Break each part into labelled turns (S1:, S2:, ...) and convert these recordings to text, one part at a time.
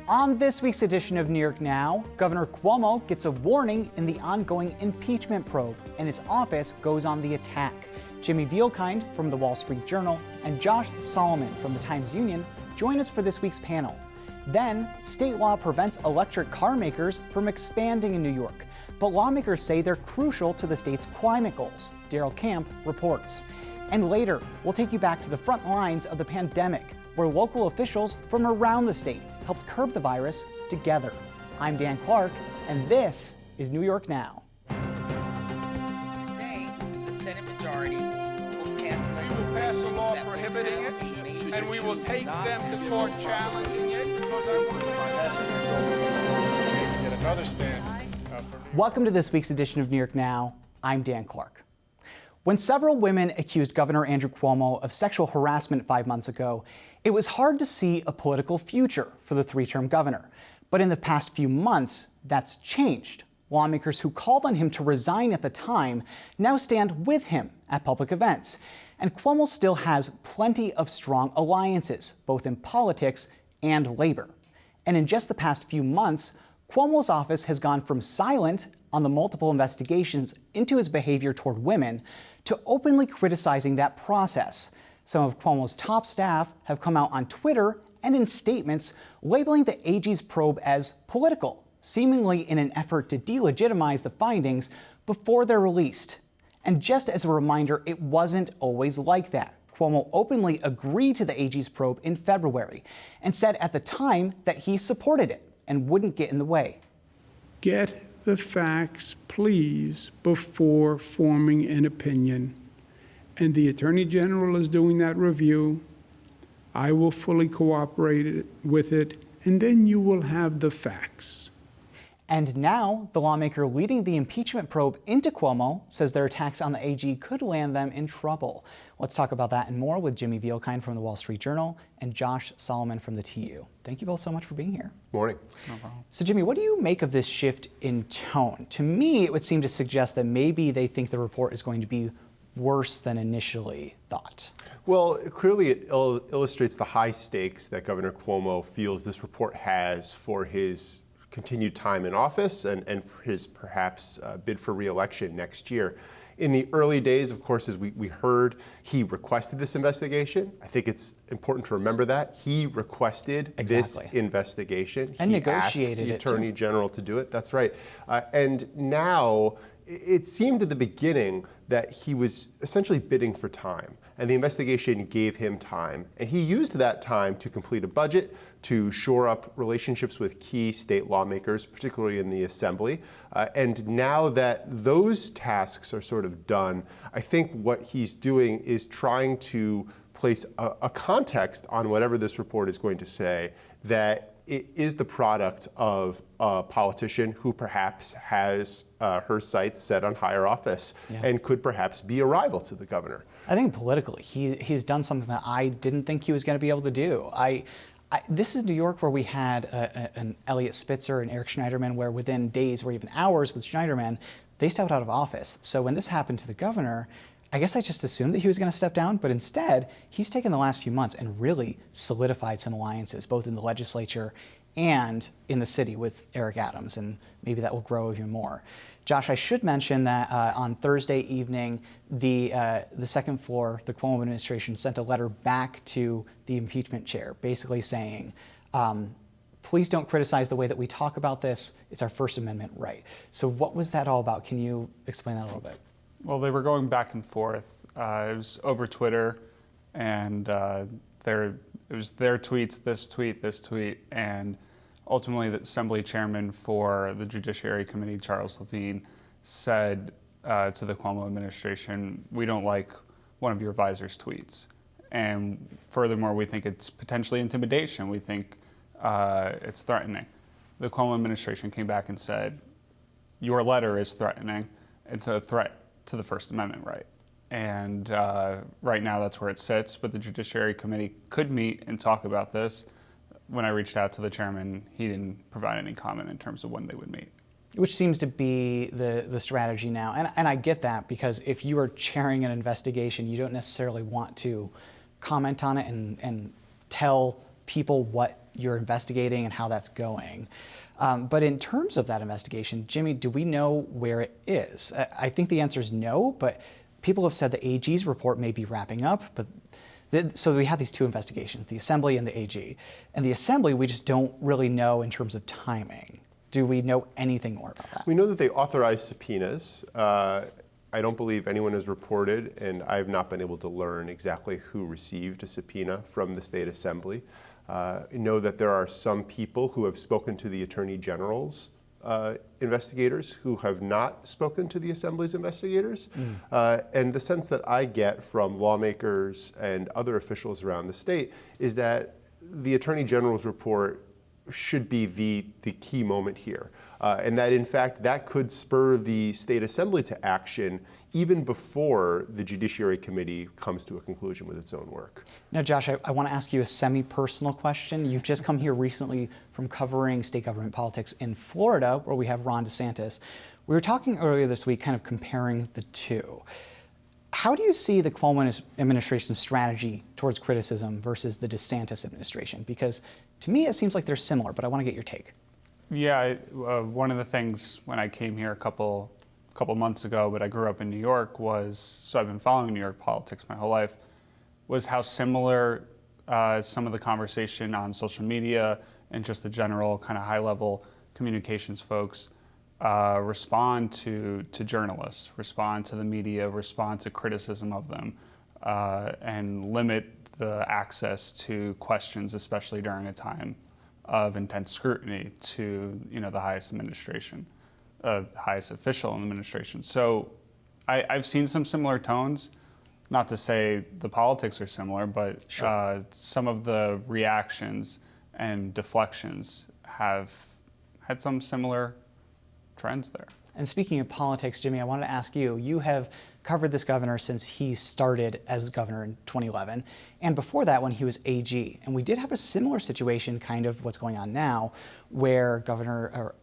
S1: On this week's edition of New York Now, Governor Cuomo gets a warning in the ongoing impeachment probe, and his office goes on the attack. Jimmy Vielkind from the Wall Street Journal and Josh Solomon from the Times-Union join us for this week's panel. Then, state law prevents electric car makers from expanding in New York, but lawmakers say they're crucial to the state's climate goals. Darrell Camp reports. And later, we'll take you back to the front lines of the pandemic, where local officials from around the state helped curb the virus together. I'm Dan Clark, and this is New York Now.
S2: Today, the Senate majority will pass legislation.
S3: We will pass a law prohibiting it, and we will take them to court challenging it.
S4: Get another stand.
S1: Welcome to this week's edition of New York Now. I'm Dan Clark. When several women accused Governor Andrew Cuomo of sexual harassment 5 months ago, it was hard to see a political future for the three-term governor. But in the past few months, that's changed. Lawmakers who called on him to resign at the time now stand with him at public events. And Cuomo still has plenty of strong alliances, both in politics and labor. And in just the past few months, Cuomo's office has gone from silent on the multiple investigations into his behavior toward women to openly criticizing that process. Some of Cuomo's top staff have come out on Twitter and in statements labeling the AG's probe as political, seemingly in an effort to delegitimize the findings before they're released. And just as a reminder, it wasn't always like that. Cuomo openly agreed to the AG's probe in February and said at the time that he supported it and wouldn't get in the way.
S5: Get the facts, please, before forming an opinion. And the Attorney General is doing that review. I will fully cooperate with it, and then you will have the facts.
S1: And now, the lawmaker leading the impeachment probe into Cuomo says their attacks on the AG could land them in trouble. Let's talk about that and more with Jimmy Vielkind from the Wall Street Journal and Josh Solomon from the TU. Thank you both so much for being here.
S6: Morning.
S1: No problem. So Jimmy, what do you make of this shift in tone? To me, it would seem to suggest that maybe they think the report is going to be worse than initially thought.
S6: Well, clearly it illustrates the high stakes that Governor Cuomo feels this report has for his continued time in office and for his perhaps bid for re-election next year. In the early days, of course, as we heard, he requested this investigation. I think it's important to remember that. He requested this investigation.
S1: And
S6: he
S1: negotiated
S6: asked the Attorney General to do it. That's right. And now, it seemed at the beginning that he was essentially bidding for time, and the investigation gave him time. And he used that time to complete a budget, to shore up relationships with key state lawmakers, particularly in the Assembly. And now that those tasks are sort of done, I think what he's doing is trying to place a context on whatever this report is going to say, that it is the product of a politician who perhaps has her sights set on higher office and could perhaps be a rival to the governor.
S1: I think politically, he's done something that I didn't think he was going to be able to do. This is New York, where we had an Elliot Spitzer and Eric Schneiderman, where within days or even hours with Schneiderman, they stepped out of office. So when this happened to the governor, I guess I just assumed that he was going to step down, but instead, he's taken the last few months and really solidified some alliances, both in the legislature and in the city with Eric Adams, and maybe that will grow even more. Josh, I should mention that on Thursday evening, the second floor, the Cuomo administration, sent a letter back to the impeachment chair, basically saying, please don't criticize the way that we talk about this. It's our First Amendment right. So what was that all about? Can you explain that a little bit?
S3: Well, they were going back and forth. It was over Twitter, and it was their tweets, this tweet, and ultimately the Assembly Chairman for the Judiciary Committee, Charles Levine, said to the Cuomo administration, we don't like one of your advisors' tweets. And furthermore, we think it's potentially intimidation. We think it's threatening. The Cuomo administration came back and said, your letter is threatening. It's a threat to the First Amendment right. And right now that's where it sits, but the Judiciary Committee could meet and talk about this. When I reached out to the chairman, he didn't provide any comment in terms of when they would meet.
S1: Which seems to be the strategy now. And I get that, because if you are chairing an investigation, you don't necessarily want to comment on it and tell people what you're investigating and how that's going. But in terms of that investigation, Jimmy, do we know where it is? I think the answer is no, but people have said the AG's report may be wrapping up. But so we have these two investigations, the Assembly and the AG. And the Assembly, we just don't really know in terms of timing. Do we know anything more about that?
S6: We know that they authorized subpoenas. I don't believe anyone has reported, and I've not been able to learn exactly who received a subpoena from the State Assembly. I know that there are some people who have spoken to the Attorney General's investigators who have not spoken to the Assembly's investigators. And the sense that I get from lawmakers and other officials around the state is that the Attorney General's report should be the key moment here. And that in fact, that could spur the State Assembly to action even before the Judiciary Committee comes to a conclusion with its own work.
S1: Now, Josh, I want to ask you a semi-personal question. You've just come here recently from covering state government politics in Florida, where we have Ron DeSantis. We were talking earlier this week, kind of comparing the two. How do you see the Cuomo administration's strategy towards criticism versus the DeSantis administration? Because to me, it seems like they're similar, but I want to get your take.
S3: Yeah, one of the things when I came here a couple months ago, but I grew up in New York, so I've been following New York politics my whole life, was how similar some of the conversation on social media and just the general kind of high-level communications folks respond to journalists, respond to the media, respond to criticism of them, and limit the access to questions, especially during a time of intense scrutiny to the highest administration, highest official in the administration. So I've seen some similar tones. Not to say the politics are similar, but sure. Some of the reactions and deflections have had some similar trends there.
S1: And speaking of politics, Jimmy, I wanted to ask you, you have covered this governor since he started as governor in 2011, and before that when he was AG. And we did have a similar situation, kind of what's going on now, where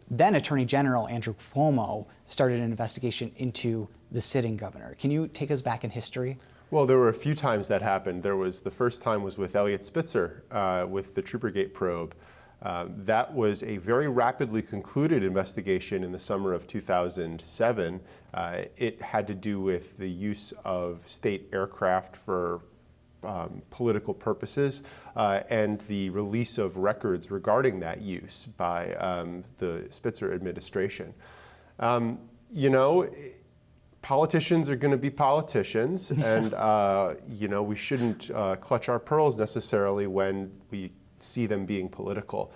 S1: then Attorney General Andrew Cuomo started an investigation into the sitting governor. Can you take us back in history?
S6: Well, there were a few times that happened. The first time was with Eliot Spitzer with the Troopergate probe. That was a very rapidly concluded investigation in the summer of 2007. It had to do with the use of state aircraft for political purposes and the release of records regarding that use by the Spitzer administration. Politicians are going to be politicians, and we shouldn't clutch our pearls necessarily when we see them being political.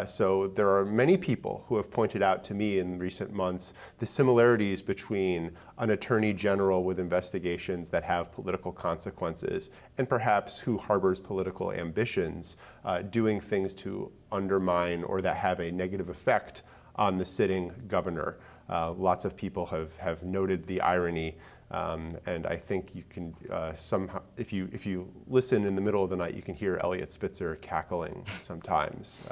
S6: So there are many people who have pointed out to me in recent months the similarities between an attorney general with investigations that have political consequences and perhaps who harbors political ambitions, doing things to undermine or that have a negative effect on the sitting governor. Lots of people have noted the irony. And I think you can somehow, if you listen in the middle of the night, you can hear Eliot Spitzer cackling sometimes,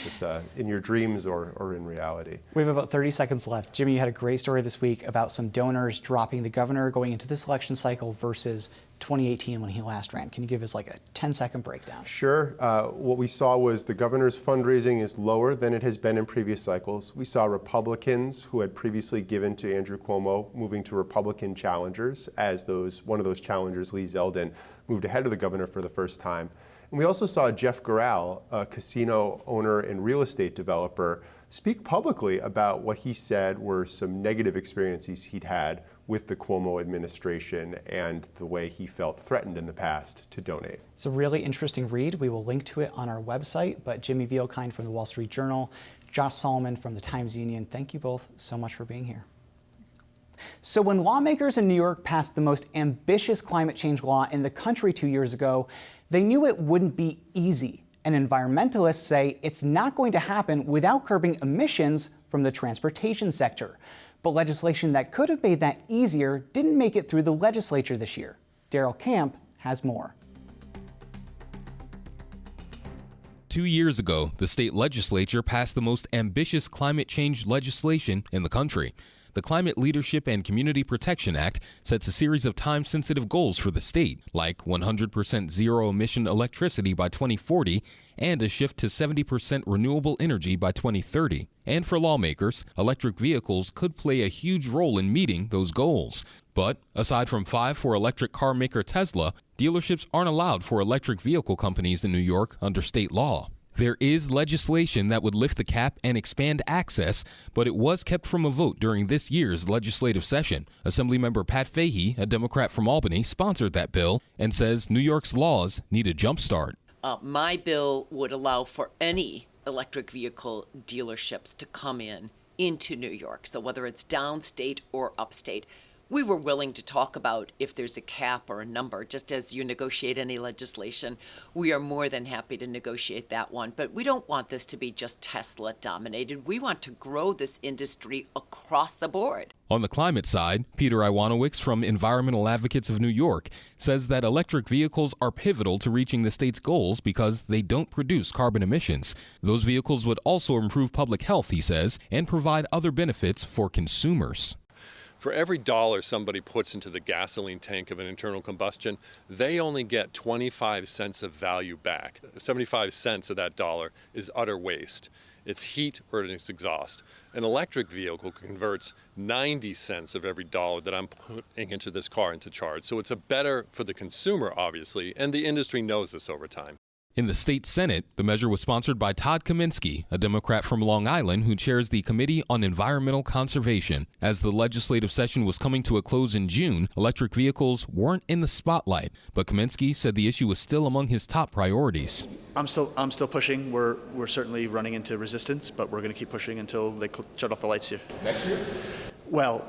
S6: just in your dreams or in reality.
S1: We have about 30 seconds left. Jimmy, you had a great story this week about some donors dropping the governor going into this election cycle versus 2018 when he last ran. Can you give us like a 10-second breakdown?
S6: Sure. What we saw was the governor's fundraising is lower than it has been in previous cycles. We saw Republicans who had previously given to Andrew Cuomo moving to Republican challengers as one of those challengers, Lee Zeldin, moved ahead of the governor for the first time. And we also saw Jeff Garral, a casino owner and real estate developer, speak publicly about what he said were some negative experiences he'd had with the Cuomo administration and the way he felt threatened in the past to donate.
S1: It's a really interesting read. We will link to it on our website. But Jimmy Vielkind from the Wall Street Journal, Josh Solomon from the Times-Union, thank you both so much for being here. So when lawmakers in New York passed the most ambitious climate change law in the country 2 years ago, they knew it wouldn't be easy. And environmentalists say it's not going to happen without curbing emissions from the transportation sector. But legislation that could have made that easier didn't make it through the legislature this year. Darrell Camp has more.
S7: 2 years ago, the state legislature passed the most ambitious climate change legislation in the country. the Climate Leadership and Community Protection Act sets a series of time-sensitive goals for the state, like 100% zero-emission electricity by 2040 and a shift to 70% renewable energy by 2030. And for lawmakers, electric vehicles could play a huge role in meeting those goals. But aside from 5 for electric car maker Tesla, dealerships aren't allowed for electric vehicle companies in New York under state law. There is legislation that would lift the cap and expand access, but it was kept from a vote during this year's legislative session. Assemblymember Pat Fahey, a Democrat from Albany, sponsored that bill and says New York's laws need a jump start.
S8: My bill would allow for any electric vehicle dealerships to come into New York. So whether it's downstate or upstate, we were willing to talk about if there's a cap or a number, just as you negotiate any legislation. We are more than happy to negotiate that one. But we don't want this to be just Tesla dominated. We want to grow this industry across the board.
S7: On the climate side, Peter Iwanowicz from Environmental Advocates of New York says that electric vehicles are pivotal to reaching the state's goals because they don't produce carbon emissions. Those vehicles would also improve public health, he says, and provide other benefits for consumers.
S9: For every dollar somebody puts into the gasoline tank of an internal combustion, they only get 25 cents of value back. 75 cents of that dollar is utter waste. It's heat or it's exhaust. An electric vehicle converts 90 cents of every dollar that I'm putting into this car into charge. So it's a better for the consumer, obviously, and the industry knows this over time.
S7: In the state Senate, the measure was sponsored by Todd Kaminsky, a Democrat from Long Island who chairs the Committee on Environmental Conservation. As the legislative session was coming to a close in June, electric vehicles weren't in the spotlight, but Kaminsky said the issue was still among his top priorities.
S10: I'm still pushing. We're certainly running into resistance, but we're going to keep pushing until they shut off the lights here.
S6: Next year?
S10: Well,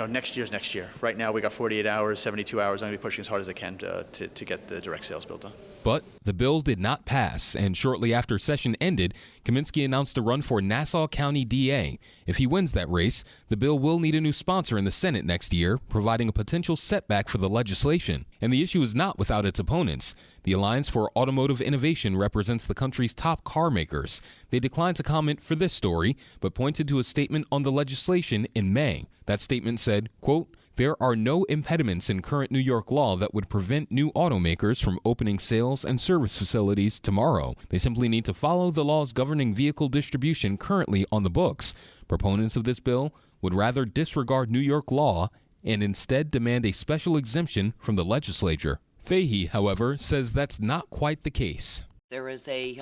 S10: next year's next year. Right now we got 48 hours, 72 hours. I'm going to be pushing as hard as I can to get the direct sales bill done.
S7: But the bill did not pass, and shortly after session ended, Kaminsky announced a run for Nassau County DA. If he wins that race, the bill will need a new sponsor in the Senate next year, providing a potential setback for the legislation. And the issue is not without its opponents. The Alliance for Automotive Innovation represents the country's top car makers. They declined to comment for this story, but pointed to a statement on the legislation in May. That statement said, quote, "There are no impediments in current New York law that would prevent new automakers from opening sales and service facilities tomorrow. They simply need to follow the laws governing vehicle distribution currently on the books. Proponents of this bill would rather disregard New York law and instead demand a special exemption from the legislature." Fahey, however, says that's not quite the case.
S8: There is a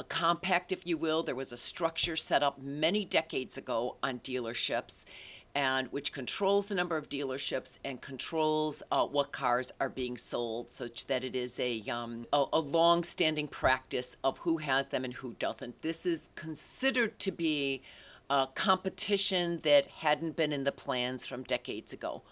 S8: compact, if you will. There was a structure set up many decades ago on dealerships, and which controls the number of dealerships and controls what cars are being sold, such that it is a long-standing practice of who has them and who doesn't. This is considered to be a competition that hadn't been in the plans from decades ago.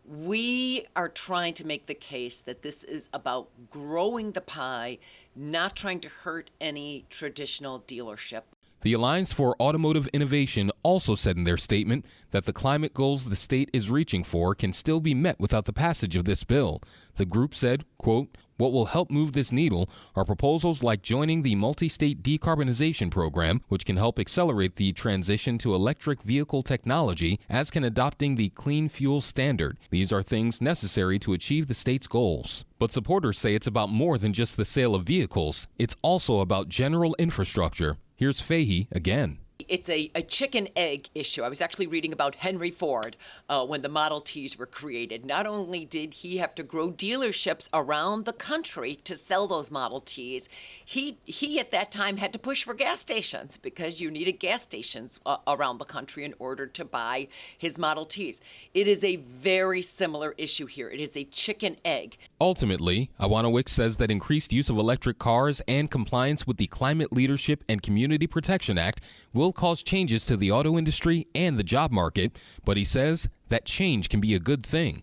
S8: We are trying to make the case that this is about growing the pie, not trying to hurt any traditional dealership.
S7: The Alliance for Automotive Innovation also said in their statement that the climate goals the state is reaching for can still be met without the passage of this bill. The group said, quote, "What will help move this needle are proposals like joining the multi-state decarbonization program, which can help accelerate the transition to electric vehicle technology, as can adopting the Clean Fuel Standard. These are things necessary to achieve the state's goals." But supporters say it's about more than just the sale of vehicles. It's also about general infrastructure. Here's Fahey again.
S8: It's a chicken-egg issue. I was actually reading about Henry Ford when the Model Ts were created. Not only did he have to grow dealerships around the country to sell those Model Ts, he at that time had to push for gas stations because you needed gas stations around the country in order to buy his Model Ts. It is a very similar issue here. It is a chicken-egg.
S7: Ultimately, Iwanowicz says that increased use of electric cars and compliance with the Climate Leadership and Community Protection Act will cause changes to the auto industry and the job market, but he says that change can be a good thing.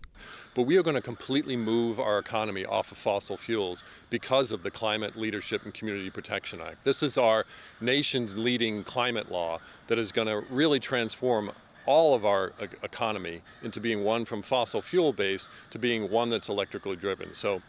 S9: But we are going to completely move our economy off of fossil fuels because of the Climate Leadership and Community Protection Act. This is our nation's leading climate law that is going to really transform all of our economy into being one from fossil fuel based to being one that's electrically driven. So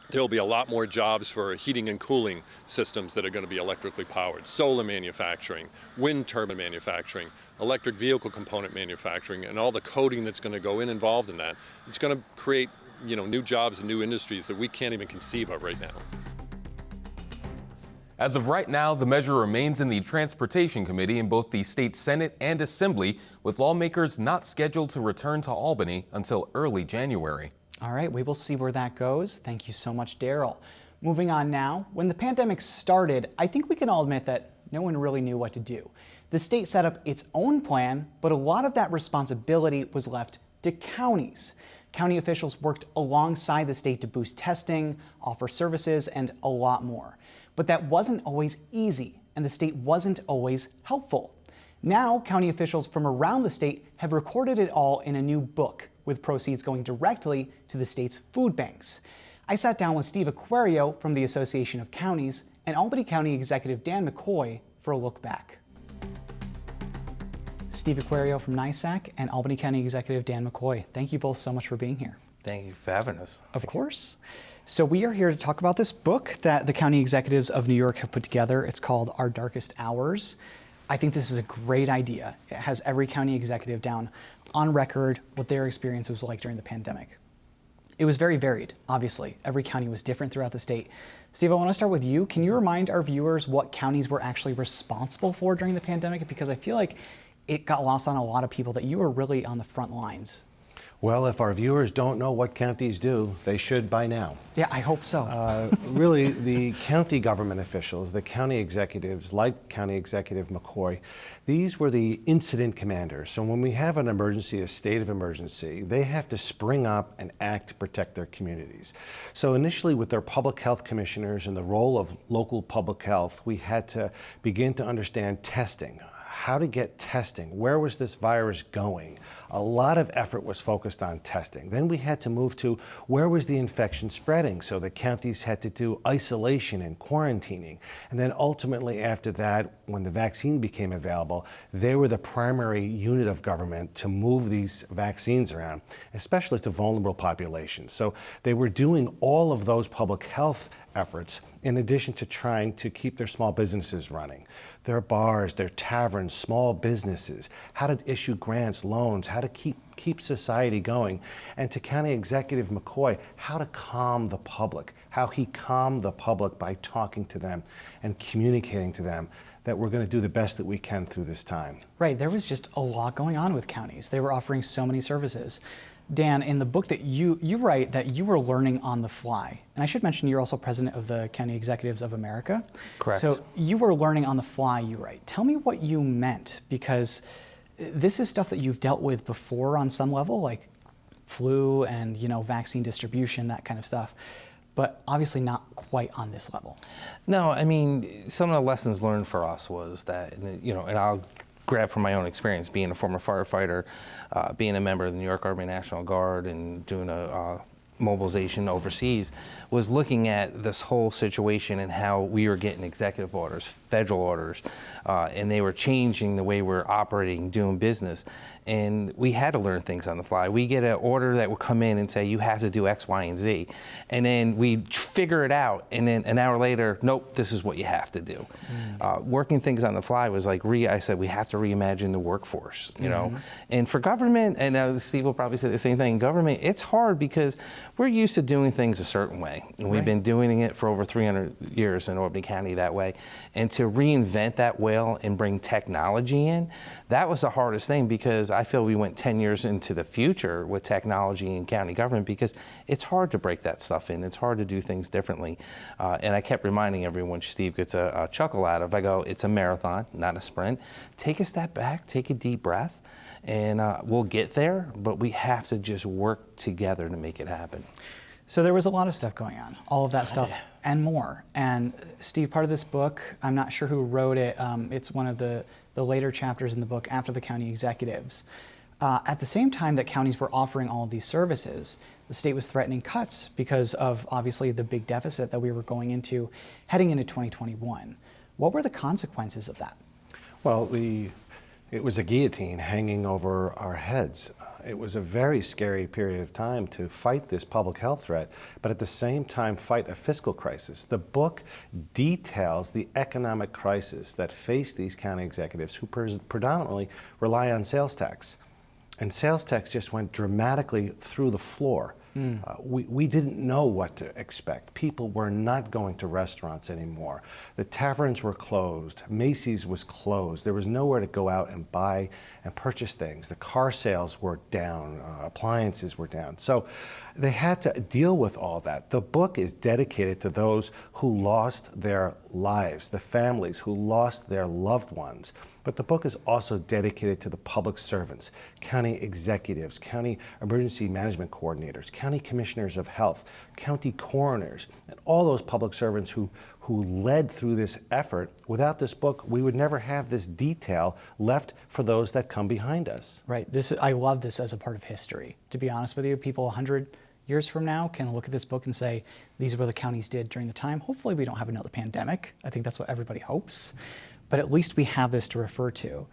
S9: There will be a lot more jobs for heating and cooling systems that are going to be electrically powered, solar manufacturing, wind turbine manufacturing, electric vehicle component manufacturing, and all the coding that's going to go involved in that. It's going to create, new jobs and new industries that we can't even conceive of right now.
S7: As of right now, the measure remains in the Transportation Committee in both the state Senate and Assembly, with lawmakers not scheduled to return to Albany until early January.
S1: All right, we will see where that goes. Thank you so much, Darrell. Moving on now, when the pandemic started, I think we can all admit that no one really knew what to do. The state set up its own plan, but a lot of that responsibility was left to counties. County officials worked alongside the state to boost testing, offer services, and a lot more. But that wasn't always easy, and the state wasn't always helpful. Now, county officials from around the state have recorded it all in a new book, with proceeds going directly to the state's food banks. I sat down with Steve Aquario from the Association of Counties and Albany County Executive Dan McCoy for a look back. Steve Aquario from NYSAC and Albany County Executive Dan McCoy, thank you both so much for being here.
S11: Thank you for having us.
S1: Of course. So we are here to talk about this book that the county executives of New York have put together. It's called Our Darkest Hours. I think this is a great idea. It has every county executive down on record what their experience was like during the pandemic. It was very varied, obviously. Every county was different throughout the state. Steve, I want to start with you. Can you remind our viewers what counties were actually responsible for during the pandemic? Because I feel like it got lost on a lot of people that you were really on the front lines.
S11: Well, if our viewers don't know what counties do, they should by now.
S1: Yeah, I hope so.
S11: Really, the county government officials, the county executives, like County Executive McCoy, these were the incident commanders. So when we have an emergency, a state of emergency, they have to spring up and act to protect their communities. So initially with their public health commissioners and the role of local public health, we had to begin to understand testing. How to get testing. Where was this virus going? A lot of effort was focused on testing. Then we had to move to where was the infection spreading? So the counties had to do isolation and quarantining. And then ultimately after that, when the vaccine became available, they were the primary unit of government to move these vaccines around, especially to vulnerable populations. So they were doing all of those public health efforts in addition to trying to keep their small businesses running. Their bars, their taverns, small businesses, how to issue grants, loans, how to keep society going. And to County Executive McCoy, how to calm the public, how he calmed the public by talking to them and communicating to them that we're going to do the best that we can through this time.
S1: Right, there was just a lot going on with counties. They were offering so many services. Dan, in the book that you write that you were learning on the fly, and I should mention you're also president of the County Executives of America.
S11: Correct.
S1: So you were learning on the fly, you write. Tell me what you meant, because this is stuff that you've dealt with before on some level, like flu and vaccine distribution, that kind of stuff, but obviously not quite on this level.
S12: No, I mean, some of the lessons learned for us was that, and I'll grab from my own experience, being a former firefighter, being a member of the New York Army National Guard and doing a mobilization overseas, was looking at this whole situation and how we were getting executive orders, federal orders, and they were changing the way we're operating, doing business. And we had to learn things on the fly. We get an order that would come in and say, you have to do X, Y, and Z. And then we figure it out. And then an hour later, nope, this is what you have to do. Working things on the fly was like, I said, we have to reimagine the workforce, you know? And for government, and Steve will probably say the same thing, government, it's hard because we're used to doing things a certain way. And we've been doing it for over 300 years in Albany County that way. And to reinvent that wheel and bring technology in, that was the hardest thing, because I feel we went 10 years into the future with technology in county government, because it's hard to break that stuff in. It's hard to do things differently. And I kept reminding everyone, Steve gets a chuckle out of, I go, it's a marathon, not a sprint. Take a step back, take a deep breath, and we'll get there, but we have to just work together to make it happen.
S1: So there was a lot of stuff going on, all of that stuff and more. And Steve, part of this book, I'm not sure who wrote it, it's one of the later chapters in the book after the county executives. At the same time that counties were offering all of these services, the state was threatening cuts because of obviously the big deficit that we were going into heading into 2021. What were the consequences of that?
S11: Well, it was a guillotine hanging over our heads. it was a very scary period of time to fight this public health threat, but at the same time fight a fiscal crisis. The book details the economic crisis that faced these county executives who predominantly rely on sales tax. And sales tax just went dramatically through the floor. We didn't know what to expect. People were not going to restaurants anymore. The taverns were closed. Macy's was closed. There was nowhere to go out and buy and purchase things. The car sales were down. Appliances were down. So they had to deal with all that. The book is dedicated to those who lost their lives, the families who lost their loved ones. But the book is also dedicated to the public servants, county executives, county emergency management coordinators, county commissioners of health, county coroners, and all those public servants who led through this effort. Without this book, we would never have this detail left for those that come behind us.
S1: Right. I love this as a part of history. To be honest with you, people 100 years from now can look at this book and say, these are what the counties did during the time. Hopefully we don't have another pandemic. I think that's what everybody hopes. But at least we have this to refer to.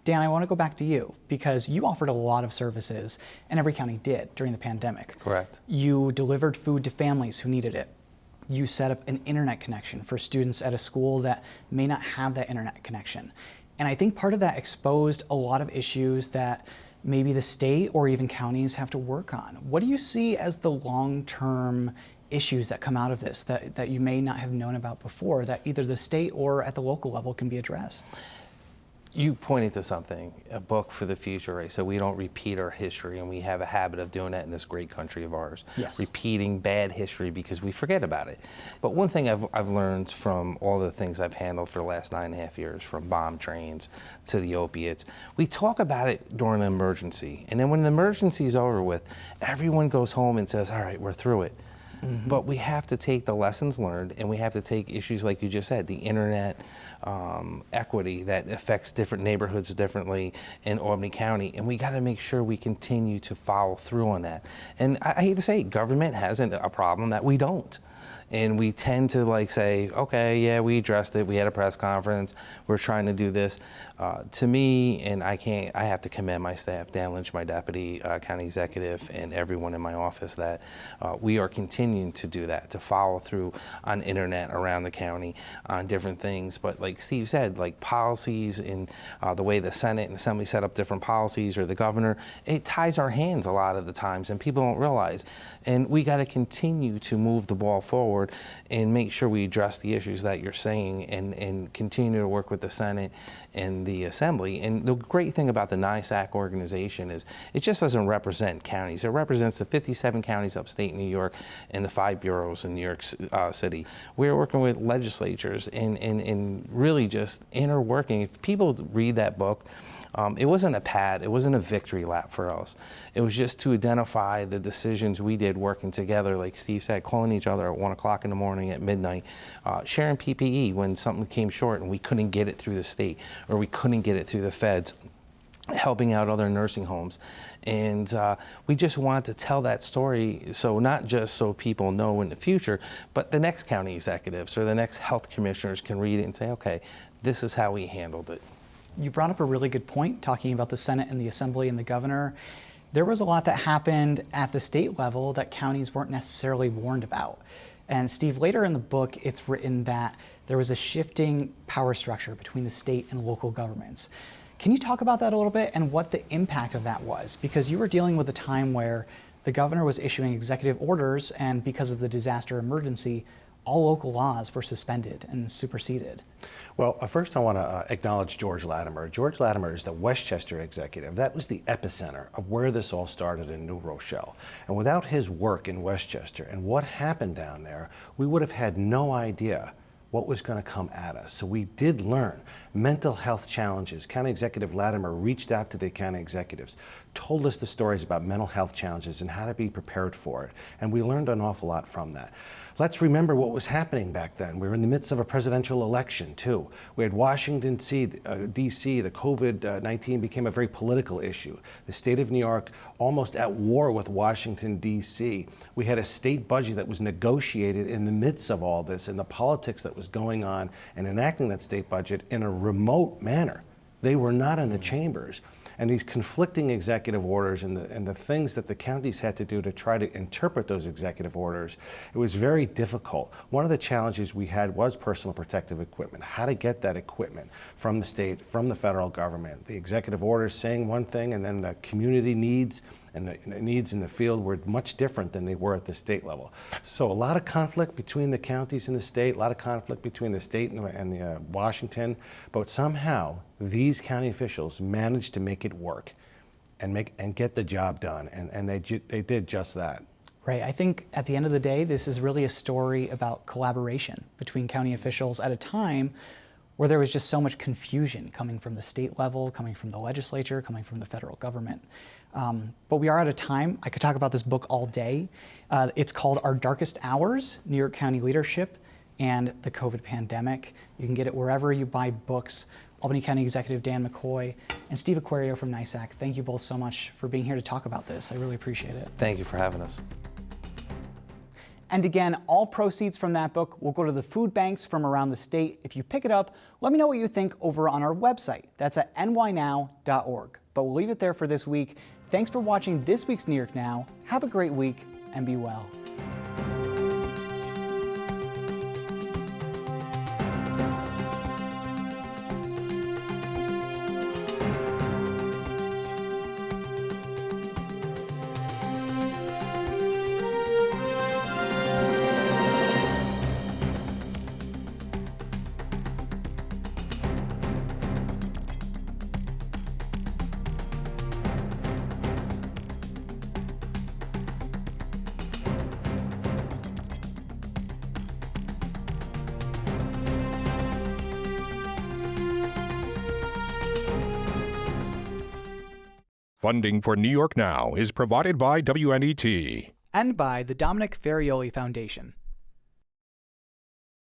S1: Dan, I want to go back to you because you offered a lot of services, and every county did during the pandemic.
S12: Correct.
S1: You delivered food to families who needed it. You set up an internet connection for students at a school that may not have that internet connection. And I think part of that exposed a lot of issues that maybe the state or even counties have to work on. What do you see as the long-term issues that come out of this that you may not have known about before that either the state or at the local level can be addressed?
S12: You pointed to something, a book for the future, right? So we don't repeat our history, and we have a habit of doing that in this great country of ours.
S1: Yes.
S12: Repeating bad history because we forget about it. But one thing I've learned from all the things I've handled for the last 9.5 years, from bomb trains to the opiates, we talk about it during an emergency. And then when the emergency is over with, everyone goes home and says, all right, we're through it. Mm-hmm. But we have to take the lessons learned, and we have to take issues like you just said, the internet equity that affects different neighborhoods differently in Albany County, and we got to make sure we continue to follow through on that. And I hate to say, government has a problem that we don't. And we tend to say, okay, yeah, we addressed it. We had a press conference. We're trying to do this. To me, and I have to commend my staff, Dan Lynch, my deputy county executive, and everyone in my office, that we are continuing to do that, to follow through on internet around the county on different things. But like Steve said, like policies and the way the Senate and Assembly set up different policies, or the governor, it ties our hands a lot of the times, and people don't realize. And we got to continue to move the ball forward and make sure we address the issues that you're saying, and continue to work with the Senate and the Assembly. And the great thing about the NISAC organization is it just doesn't represent counties. It represents the 57 counties upstate New York and the 5 boroughs in New York City. We're working with legislatures and really just interworking. If people read that book, it wasn't a pad, it wasn't a victory lap for us. It was just to identify the decisions we did working together, like Steve said, calling each other at 1 o'clock in the morning, at midnight, sharing PPE when something came short and we couldn't get it through the state, or we couldn't get it through the feds, helping out other nursing homes. And we just wanted to tell that story, so not just so people know in the future, but the next county executives or the next health commissioners can read it and say, okay, this is how we handled it.
S1: You brought up a really good point, talking about the Senate and the Assembly and the governor. There was a lot that happened at the state level that counties weren't necessarily warned about. And Steve, later in the book, it's written that there was a shifting power structure between the state and local governments. Can you talk about that a little bit and what the impact of that was? Because you were dealing with a time where the governor was issuing executive orders, and because of the disaster emergency, all local laws were suspended and superseded.
S11: Well, first I want to acknowledge George Latimer. George Latimer is the Westchester executive. That was the epicenter of where this all started in New Rochelle. And without his work in Westchester and what happened down there, we would have had no idea what was going to come at us. So we did learn mental health challenges. County Executive Latimer reached out to the county executives, told us the stories about mental health challenges and how to be prepared for it. And we learned an awful lot from that. Let's remember what was happening back then. We were in the midst of a presidential election, too. We had Washington, D.C., the COVID-19 became a very political issue. The state of New York almost at war with Washington, D.C. We had a state budget that was negotiated in the midst of all this and the politics that was going on and enacting that state budget in a remote manner. They were not in the chambers. And these conflicting executive orders and the things that the counties had to do to try to interpret those executive orders, it was very difficult. One of the challenges we had was personal protective equipment, how to get that equipment from the state, from the federal government. The executive orders saying one thing, and then the community needs and the needs in the field were much different than they were at the state level. So a lot of conflict between the counties and the state, a lot of conflict between the state and Washington, but somehow these county officials managed to make it work and get the job done, and they did just that.
S1: Right. I think at the end of the day, this is really a story about collaboration between county officials at a time where there was just so much confusion coming from the state level, coming from the legislature, coming from the federal government. But we are out of time. I could talk about this book all day. It's called Our Darkest Hours, New York County Leadership and the COVID Pandemic. You can get it wherever you buy books. Albany County Executive Dan McCoy and Steve Aquario from NYSAC, thank you both so much for being here to talk about this. I really appreciate it.
S12: Thank you for having us.
S1: And again, all proceeds from that book will go to the food banks from around the state. If you pick it up, let me know what you think over on our website. That's at nynow.org. But we'll leave it there for this week. Thanks for watching this week's New York Now. Have a great week and be well.
S13: Funding for New York Now is provided by WMHT
S1: And by the Dominic Ferrioli Foundation.